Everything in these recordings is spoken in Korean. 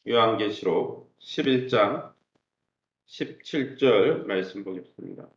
요한계시록 11장 17절 말씀 보겠습니다.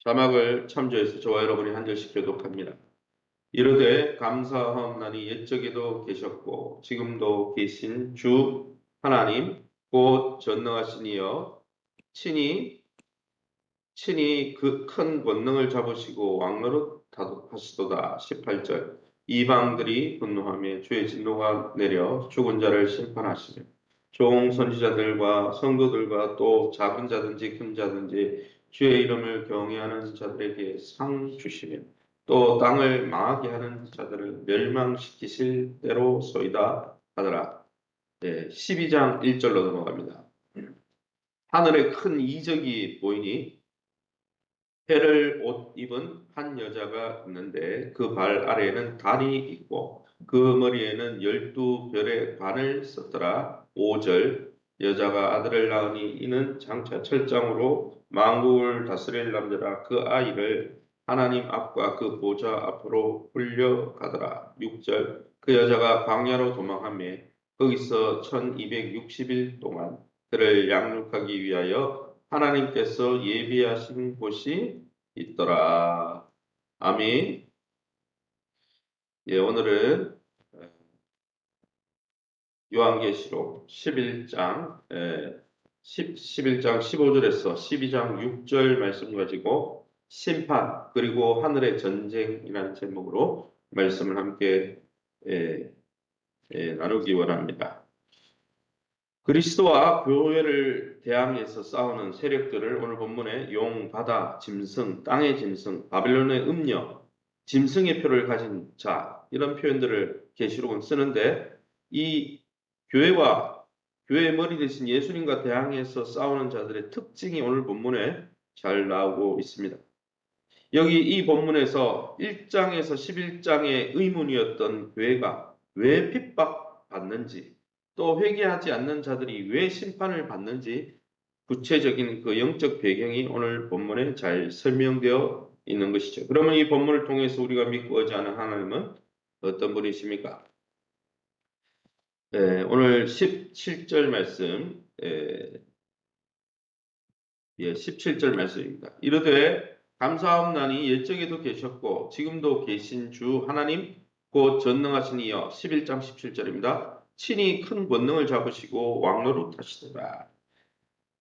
자막을 참조해서 저와 여러분이 한 절씩 교독합니다. 이르되 감사하옵나니 옛적에도 계셨고 지금도 계신 주 하나님 곧 전능하신 이여 친히 그 큰 권능을 잡으시고 왕노릇 하시도다. 18절 이방들이 분노하며 주의 진노가 내려 죽은 자를 심판하시며 종 선지자들과 성도들과 또 작은 자든지 큰 자든지 주의 이름을 경외하는 자들에게 상 주시며 또 땅을 망하게 하는 자들을 멸망시키실 대로소이다 하더라. 12장 1절로 넘어갑니다. 하늘에 큰 이적이 보이니 해를 옷 입은 한 여자가 있는데 그 발 아래에는 달이 있고 그 머리에는 12별의 관을 썼더라. 5절 여자가 아들을 낳으니 이는 장차 철장으로 만국을 다스릴 남자라. 그 아이를 하나님 앞과 그 보좌 앞으로 끌려가더라. 6절 그 여자가 광야로 도망하며 거기서 1260일 동안 그를 양육하기 위하여 하나님께서 예비하신 곳이 있더라. 아멘. 오늘은 요한계시록 11장 15절에서 12장 6절 말씀 가지고 심판 그리고 하늘의 전쟁이라는 제목으로 말씀을 함께 나누기 원합니다. 그리스도와 교회를 대항해서 싸우는 세력들을 오늘 본문에 용, 바다, 짐승, 땅의 짐승, 바벨론의 음녀, 짐승의 표를 가진 자 이런 표현들을 계시록은 쓰는데 이 교회와 교회의 머리 대신 예수님과 대항해서 싸우는 자들의 특징이 오늘 본문에 잘 나오고 있습니다. 여기 이 본문에서 1장에서 11장의 의문이었던 교회가 왜 핍박받는지 또 회개하지 않는 자들이 왜 심판을 받는지 구체적인 그 영적 배경이 오늘 본문에 잘 설명되어 있는 것이죠. 그러면 이 본문을 통해서 우리가 믿고 의지하는 하나님은 어떤 분이십니까? 오늘 17절 말씀 17절 말씀입니다. 이르되 감사하옵나니 옛적에도 계셨고 지금도 계신 주 하나님 곧 전능하신 이여 11장 17절입니다. 친히 큰 권능을 잡으시고 왕노릇 하시더라.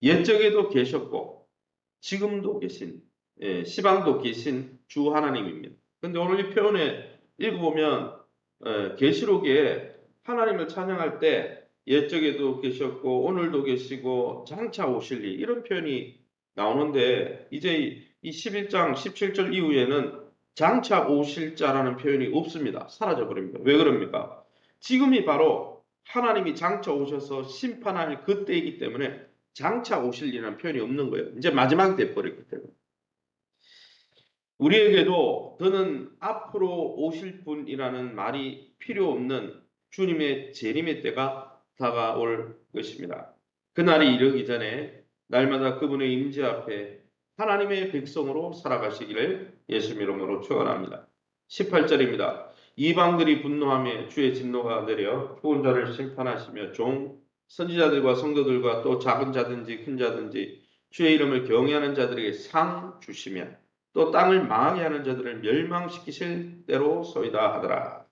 옛적에도 계셨고 지금도 계신 시방도 계신 주 하나님입니다. 그런데 오늘 이 표현에 읽어보면 계시록에 하나님을 찬양할 때 옛적에도 계셨고 오늘도 계시고 장차 오실 일 이런 표현이 나오는데 이제 이 11장 17절 이후에는 장차 오실 자라는 표현이 없습니다. 사라져버립니다. 왜 그럽니까? 지금이 바로 하나님이 장차 오셔서 심판할 그때이기 때문에 장차 오실 일이라는 표현이 없는 거예요. 이제 마지막이 돼버렸기 때문에. 우리에게도 더는 앞으로 오실 분이라는 말이 필요 없는 주님의 재림의 때가 다가올 것입니다. 그날이 이르기 전에 날마다 그분의 임재 앞에 하나님의 백성으로 살아가시기를 예수 이름으로 축원합니다. 18절입니다. 이방들이 분노하며 주의 진노가 내려 죽은 자를 심판하시며 종 선지자들과 성도들과 또 작은 자든지 큰 자든지 주의 이름을 경외하는 자들에게 상 주시며 또 땅을 망하게 하는 자들을 멸망시키실 대로소이다 하더라.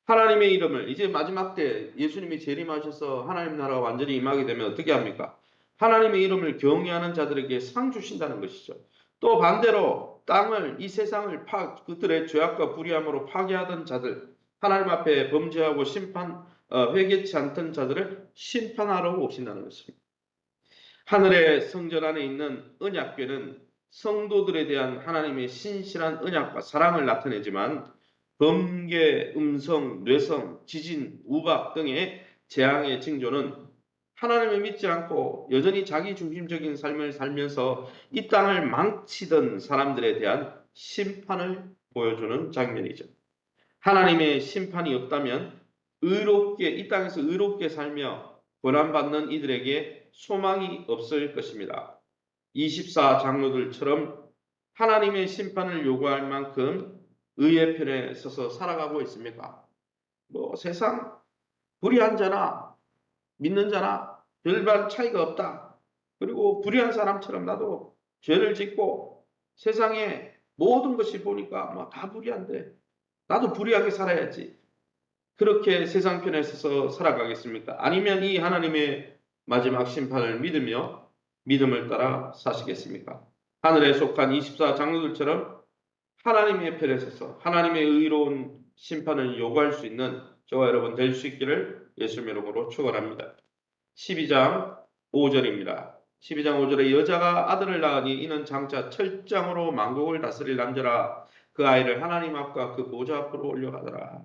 하나님의 이름을 이제 마지막 때 예수님이 재림하셔서 하나님 나라가 완전히 임하게 되면 어떻게 합니까? 하나님의 이름을 경외하는 자들에게 상 주신다는 것이죠. 또 반대로 땅을 이 세상을 그들의 죄악과 불의함으로 파괴하던 자들 하나님 앞에 범죄하고 회개치 않던 자들을 심판하러 오신다는 것입니다. 하늘의 성전 안에 있는 언약궤는 성도들에 대한 하나님의 신실한 언약과 사랑을 나타내지만 번개, 음성, 뇌성, 지진, 우박 등의 재앙의 징조는 하나님을 믿지 않고 여전히 자기 중심적인 삶을 살면서 이 땅을 망치던 사람들에 대한 심판을 보여주는 장면이죠. 하나님의 심판이 없다면 이 땅에서 의롭게 살며 고난받는 이들에게 소망이 없을 것입니다. 24 장로들처럼 하나님의 심판을 요구할 만큼 의의 편에 서서 살아가고 있습니까? 세상 불의한 자나 믿는 자나 별반 차이가 없다. 그리고 불의한 사람처럼 나도 죄를 짓고 세상에 모든 것이 보니까 뭐 다 불의한데 나도 불의하게 살아야지. 그렇게 세상 편에 서서 살아가겠습니까? 아니면 이 하나님의 마지막 심판을 믿으며 믿음을 따라 사시겠습니까? 하늘에 속한 24장로들처럼 하나님의 편에 서서 하나님의 의로운 심판을 요구할 수 있는 저와 여러분 될 수 있기를 예수님 이름으로 축원합니다. 12장 5절입니다. 12장 5절에 여자가 아들을 낳으니 이는 장차 철장으로 만국을 다스릴 남자라 그 아이를 하나님 앞과 그 보좌 앞으로 올려가더라.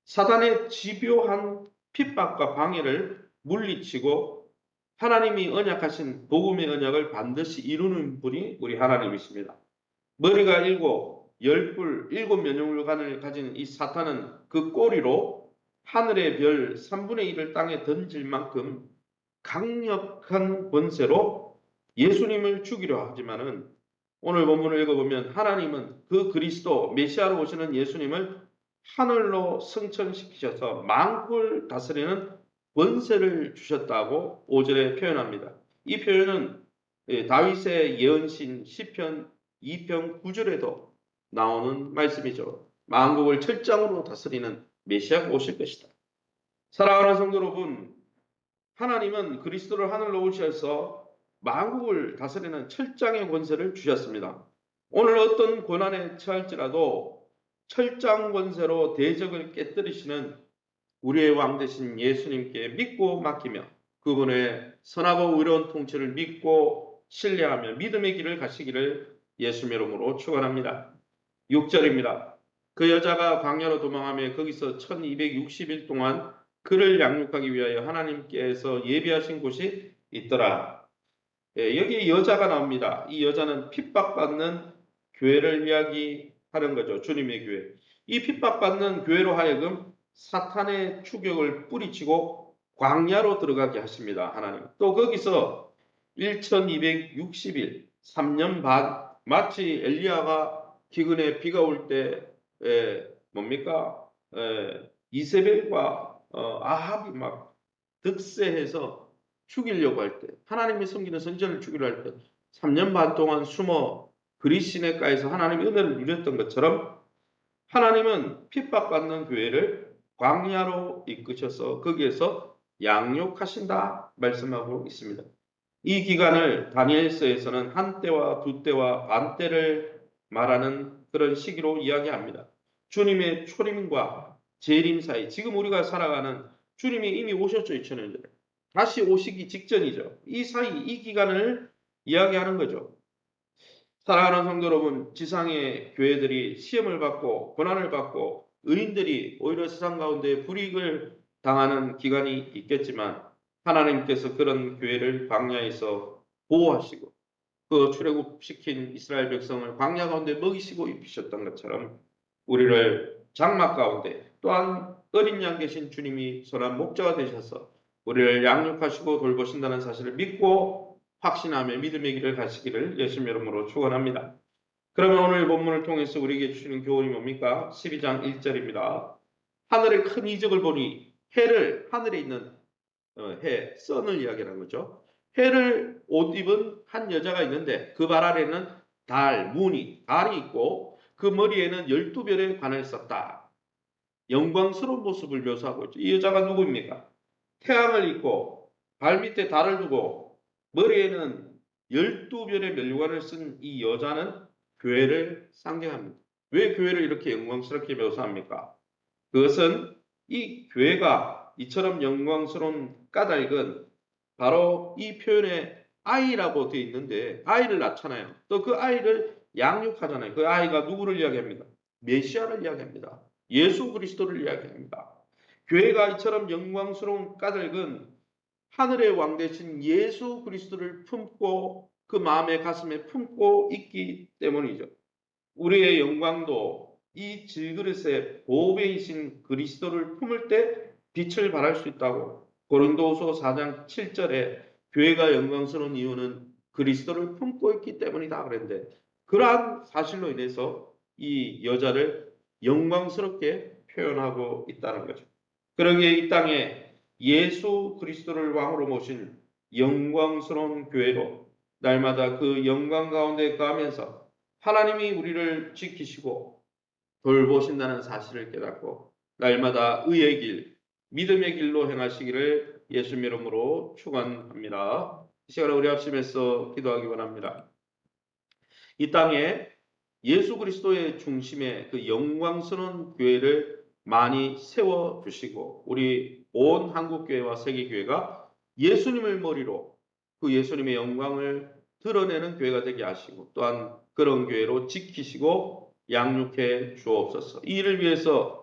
사단의 집요한 핍박과 방해를 물리치고 하나님이 언약하신 복음의 언약을 반드시 이루는 분이 우리 하나님이십니다. 머리가 일곱, 열뿔, 일곱 면역관을 가진 이 사탄은 그 꼬리로 하늘의 별 3분의 1을 땅에 던질 만큼 강력한 권세로 예수님을 죽이려 하지만은 오늘 본문을 읽어보면 하나님은 그 그리스도 메시아로 오시는 예수님을 하늘로 승천시키셔서 만국을 다스리는 권세를 주셨다고 5절에 표현합니다. 이 표현은 다윗의 예언신 시편 2편 9절에도 나오는 말씀이죠. 만국을 철장으로 다스리는 메시아가 오실 것이다. 사랑하는 성도 여러분, 하나님은 그리스도를 하늘로 오셔서 만국을 다스리는 철장의 권세를 주셨습니다. 오늘 어떤 고난에 처할지라도 철장 권세로 대적을 깨뜨리시는 우리의 왕 되신 예수님께 믿고 맡기며 그분의 선하고 의로운 통치를 믿고 신뢰하며 믿음의 길을 가시기를 예수님의 이름으로 축원합니다. 6절입니다. 그 여자가 광야로 도망하며 거기서 1260일 동안 그를 양육하기 위하여 하나님께서 예비하신 곳이 있더라. 여기 여자가 나옵니다. 이 여자는 핍박받는 교회를 이야기하는 거죠. 주님의 교회. 이 핍박받는 교회로 하여금 사탄의 추격을 뿌리치고 광야로 들어가게 하십니다. 하나님. 또 거기서 1260일, 3년 반, 마치 엘리야가 기근에 비가 올 때 뭡니까? 이세벨과 아합이 막 득세해서 죽이려고 할 때, 하나님이 섬기는 선지자를 죽이려 할 때 3년 반 동안 숨어 그리시네가에서 하나님의 은혜를 누렸던 것처럼 하나님은 핍박받는 교회를 광야로 이끄셔서 거기에서 양육하신다 말씀하고 있습니다. 이 기간을 다니엘서에서는 한 때와 두 때와 반 때를 말하는 그런 시기로 이야기합니다. 주님의 초림과 재림 사이, 지금 우리가 살아가는 주님이 이미 오셨죠, 2000년 전에. 다시 오시기 직전이죠. 이 사이, 이 기간을 이야기하는 거죠. 사랑하는 성도 여러분, 지상의 교회들이 시험을 받고 고난을 받고 의인들이 오히려 세상 가운데 불이익을 당하는 기간이 있겠지만 하나님께서 그런 교회를 광야에서 보호하시고 그 출애굽시킨 이스라엘 백성을 광야 가운데 먹이시고 입히셨던 것처럼 우리를 장막 가운데 또한 어린 양 계신 주님이 선한 목자가 되셔서 우리를 양육하시고 돌보신다는 사실을 믿고 확신하며 믿음의 길을 가시기를 예수님 이름으로 축원합니다. 그러면 오늘 본문을 통해서 우리에게 주시는 교훈이 뭡니까? 12장 1절입니다. 하늘의 큰 이적을 보니 해를 하늘에 있는 해, 선을 이야기하는 거죠. 해를 옷 입은 한 여자가 있는데 그 발 아래는 달, 달이 있고 그 머리에는 12별의 관을 썼다. 영광스러운 모습을 묘사하고 있죠. 이 여자가 누구입니까? 태양을 입고 발 밑에 달을 두고 머리에는 12별의 면류관을 쓴 이 여자는 교회를 상징합니다. 왜 교회를 이렇게 영광스럽게 묘사합니까? 그것은 이 교회가 이처럼 영광스러운 까닭은 바로 이 표현에 아이라고 되어 있는데 아이를 낳잖아요. 또 그 아이를 양육하잖아요. 그 아이가 누구를 이야기합니까? 메시아를 이야기합니다. 예수 그리스도를 이야기합니다. 교회가 이처럼 영광스러운 까닭은 하늘의 왕 되신 예수 그리스도를 품고 그 마음의 가슴에 품고 있기 때문이죠. 우리의 영광도 이 질그릇의 보배이신 그리스도를 품을 때 빛을 발할 수 있다고 고린도후서 4장 7절에 교회가 영광스러운 이유는 그리스도를 품고 있기 때문이다 그랬는데 그러한 사실로 인해서 이 여자를 영광스럽게 표현하고 있다는 거죠. 그러기에 이 땅에 예수 그리스도를 왕으로 모신 영광스러운 교회로 날마다 그 영광 가운데 가면서 하나님이 우리를 지키시고 돌보신다는 사실을 깨닫고 날마다 의의 길, 믿음의 길로 행하시기를 예수님 이름으로 축원합니다. 이 시간에 우리 합심해서 기도하기 원합니다. 이 땅에 예수 그리스도의 중심에 그 영광스러운 교회를 많이 세워 주시고 우리 온 한국 교회와 세계 교회가 예수님을 머리로 그 예수님의 영광을 드러내는 교회가 되게 하시고 또한 그런 교회로 지키시고 양육해 주옵소서. 이 일을 위해서